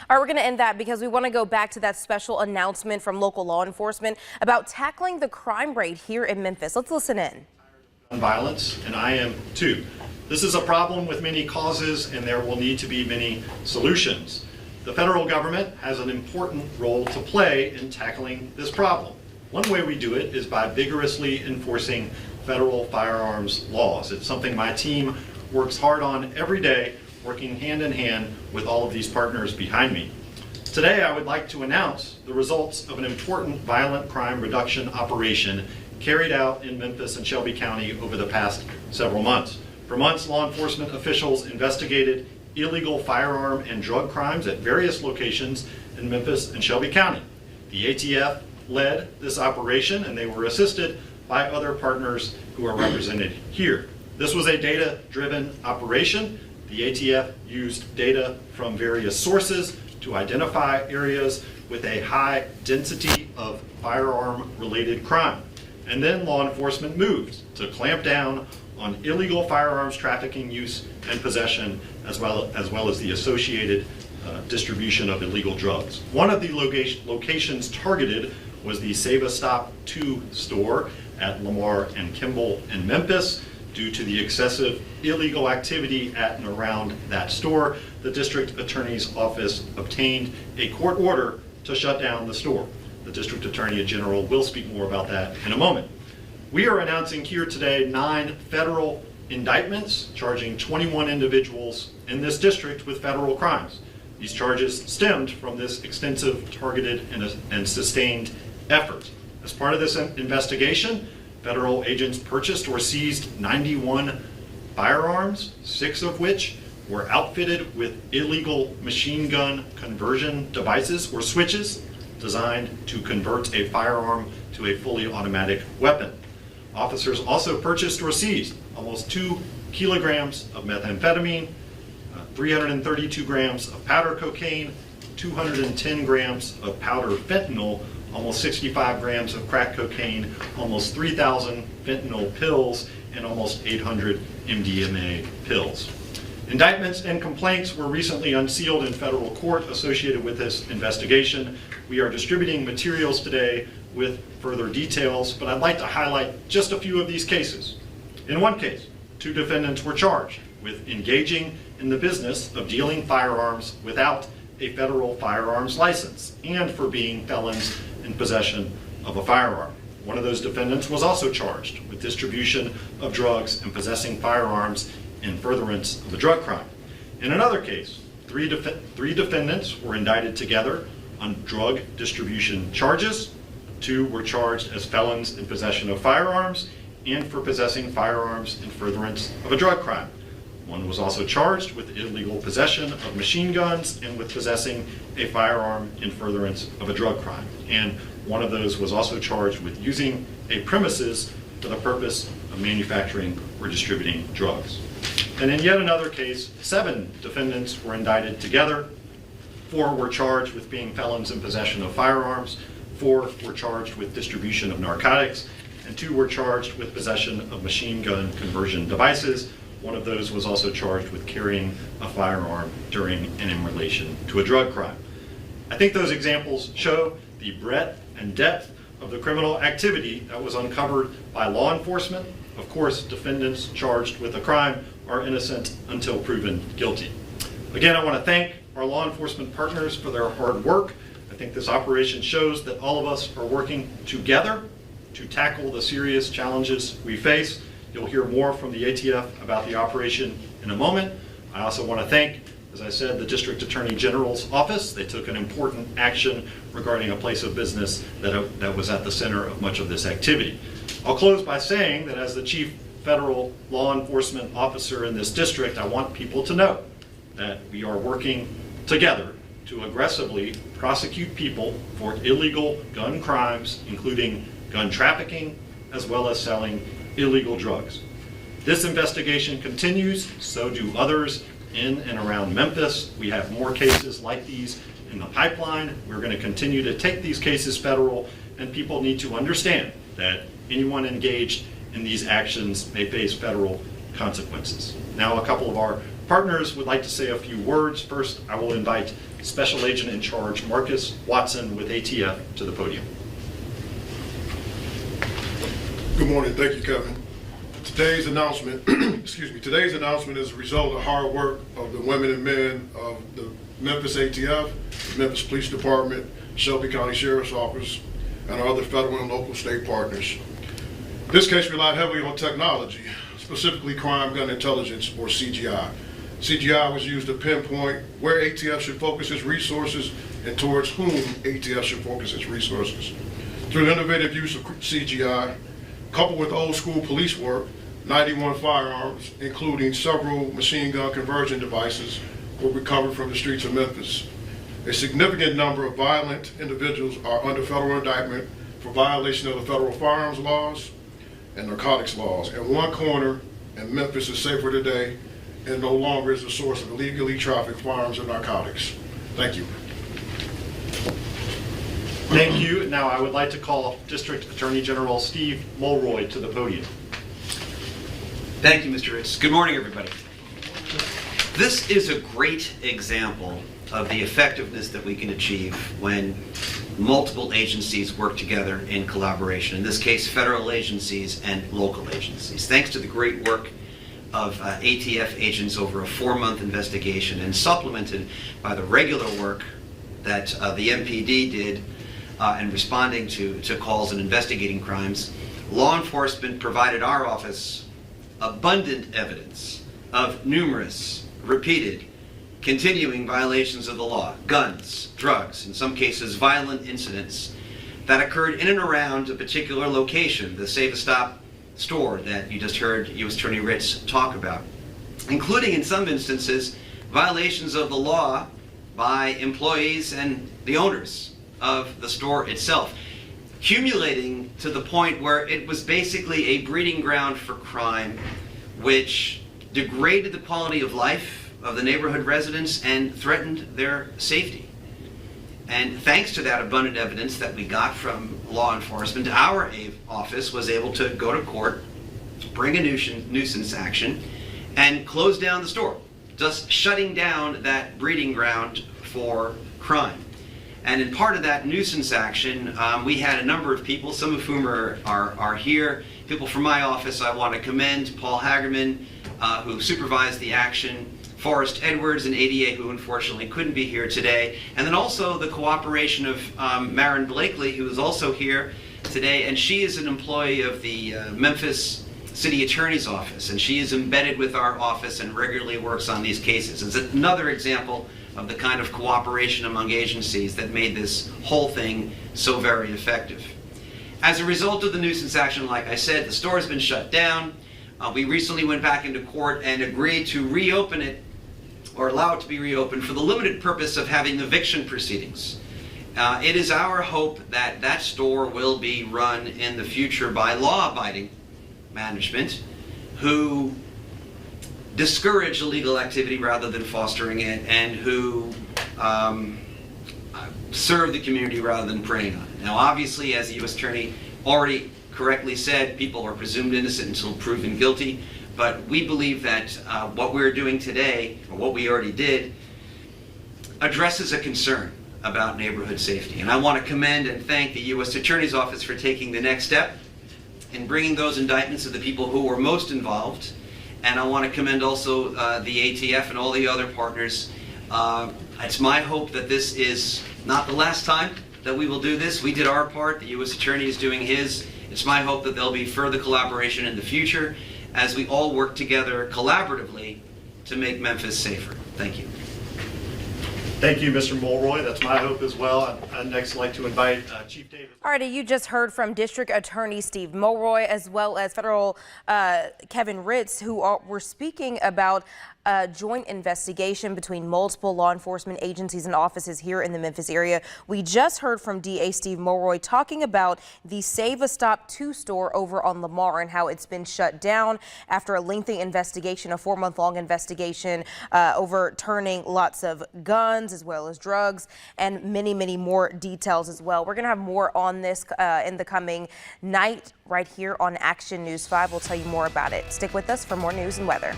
All right, we're going to end that because we want to go back to that special announcement from local law enforcement about tackling the crime rate here in Memphis. Let's listen in. Violence, and I am too. This is a problem with many causes, and there will need to be many solutions. The federal government has an important role to play in tackling this problem. One way we do it is by vigorously enforcing federal firearms laws. It's something my team works hard on every day, working hand in hand with all of these partners behind me. Today, I would like to announce the results of an important violent crime reduction operation carried out in Memphis and Shelby County over the past several months. For months, law enforcement officials investigated illegal firearm and drug crimes at various locations in Memphis and Shelby County. The ATF led this operation, and they were assisted by other partners who are represented here. This was a data-driven operation. The ATF used data from various sources to identify areas with a high density of firearm-related crime. And then law enforcement moved to clamp down on illegal firearms trafficking, use, and possession, as well as the associated distribution of illegal drugs. One of the locations targeted was the Save a Stop 2 store at Lamar and Kimball in Memphis. Due to the excessive illegal activity at and around that store, the district attorney's office obtained a court order to shut down the store. The district attorney general will speak more about that in a moment. We are announcing here today 9 federal indictments charging 21 individuals in this district with federal crimes. These charges stemmed from this extensive, targeted, and sustained effort. As part of this investigation, federal agents purchased or seized 91 firearms, 6 of which were outfitted with illegal machine gun conversion devices or switches designed to convert a firearm to a fully automatic weapon. Officers also purchased or seized almost 2 kilograms of methamphetamine, 332 grams of powder cocaine, 210 grams of powder fentanyl, almost 65 grams of crack cocaine, almost 3,000 fentanyl pills, and almost 800 MDMA pills. Indictments and complaints were recently unsealed in federal court associated with this investigation. We are distributing materials today with further details, but I'd like to highlight just a few of these cases. In one case, 2 defendants were charged with engaging in the business of dealing firearms without a federal firearms license and for being felons in possession of a firearm. One of those defendants was also charged with distribution of drugs and possessing firearms in furtherance of a drug crime. In another case, three defendants were indicted together on drug distribution charges. 2 were charged as felons in possession of firearms and for possessing firearms in furtherance of a drug crime. 1 was also charged with illegal possession of machine guns and with possessing a firearm in furtherance of a drug crime. And 1 of those was also charged with using a premises for the purpose of manufacturing or distributing drugs. And in yet another case, 7 defendants were indicted together. 4 were charged with being felons in possession of firearms. 4 were charged with distribution of narcotics. And 2 were charged with possession of machine gun conversion devices. 1 of those was also charged with carrying a firearm during and in relation to a drug crime. I think those examples show the breadth and depth of the criminal activity that was uncovered by law enforcement. Of course, defendants charged with a crime are innocent until proven guilty. Again, I want to thank our law enforcement partners for their hard work. I think this operation shows that all of us are working together to tackle the serious challenges we face. You'll hear more from the ATF about the operation in a moment. I also want to thank, as I said, the District Attorney General's office. They took an important action regarding a place of business that was at the center of much of this activity. I'll close by saying that as the Chief Federal Law Enforcement Officer in this district, I want people to know that we are working together to aggressively prosecute people for illegal gun crimes, including gun trafficking, as well as selling illegal drugs. This investigation continues, so do others in and around Memphis. We have more cases like these in the pipeline. We're going to continue to take these cases federal, and people need to understand that anyone engaged in these actions may face federal consequences. Now, a couple of our partners would like to say a few words. First, I will invite Special Agent in Charge Marcus Watson with ATF to the podium. Good morning. Thank you, Kevin. Today's announcement, today's announcement is a result of the hard work of the women and men of the Memphis ATF, the Memphis Police Department, Shelby County Sheriff's Office, and our other federal and local state partners. This case relied heavily on technology, specifically crime gun intelligence, or CGI. CGI was used to pinpoint where ATF should focus its resources and towards whom ATF should focus its resources. Through the innovative use of CGI, coupled with old school police work, 91 firearms, including several machine gun conversion devices, were recovered from the streets of Memphis. A significant number of violent individuals are under federal indictment for violation of the federal firearms laws and narcotics laws. And one corner, and Memphis is safer today and no longer is a source of illegally trafficked firearms and narcotics. Thank you. Thank you. Now I would like to call District Attorney General Steve Mulroy to the podium. Thank you, Mr. Ritz. Good morning, everybody. This is a great example of the effectiveness that we can achieve when multiple agencies work together in collaboration. In this case, federal agencies and local agencies. Thanks to the great work of ATF agents over a 4-month investigation and supplemented by the regular work that the MPD did in responding to calls and investigating crimes, law enforcement provided our office abundant evidence of numerous, repeated, continuing violations of the law, guns, drugs, in some cases violent incidents that occurred in and around a particular location, the Save a Stop store that you just heard U.S. Attorney Ritz talk about, including in some instances violations of the law by employees and the owners of the store itself, accumulating to the point where it was basically a breeding ground for crime, which degraded the quality of life of the neighborhood residents and threatened their safety. And thanks to that abundant evidence that we got from law enforcement, our office was able to go to court, bring a nuisance action, and close down the store, just shutting down that breeding ground for crime. And in part of that nuisance action, we had a number of people, some of whom are here. People from my office, I want to commend Paul Hagerman, who supervised the action, Forrest Edwards, and ADA, who unfortunately couldn't be here today, and then also the cooperation of Maren Blakely, who is also here today, and she is an employee of the Memphis City Attorney's Office, and she is embedded with our office and regularly works on these cases. It's another example of the kind of cooperation among agencies that made this whole thing so very effective. As a result of the nuisance action, like I said, the store has been shut down. We recently went back into court and agreed to reopen it, or allow it to be reopened, for the limited purpose of having eviction proceedings. It is our hope that that store will be run in the future by law-abiding management who discourage illegal activity rather than fostering it, and who serve the community rather than preying on it. Now, obviously, as the U.S. Attorney already correctly said, people are presumed innocent until proven guilty, but we believe that what we're doing today, or what we already did, addresses a concern about neighborhood safety. And I want to commend and thank the U.S. Attorney's Office for taking the next step in bringing those indictments of the people who were most involved. And I want to commend also the ATF and all the other partners. It's my hope that this is not the last time that we will do this. We did our part. The U.S. Attorney is doing his. It's my hope that there'll be further collaboration in the future as we all work together collaboratively to make Memphis safer. Thank you. Thank you, Mr. Mulroy. That's my hope as well. I'd next like to invite Chief Davis. All right, you just heard from District Attorney Steve Mulroy, as well as Federal Kevin Ritz, who were speaking about a joint investigation between multiple law enforcement agencies and offices here in the Memphis area. We just heard from DA Steve Mulroy talking about the Save a Stop 2 store over on Lamar and how it's been shut down after a lengthy investigation, a 4-month-long investigation overturning lots of guns as well as drugs and many, many more details as well. We're going to have more on this in the coming night right here on Action News 5. We'll tell you more about it. Stick with us for more news and weather.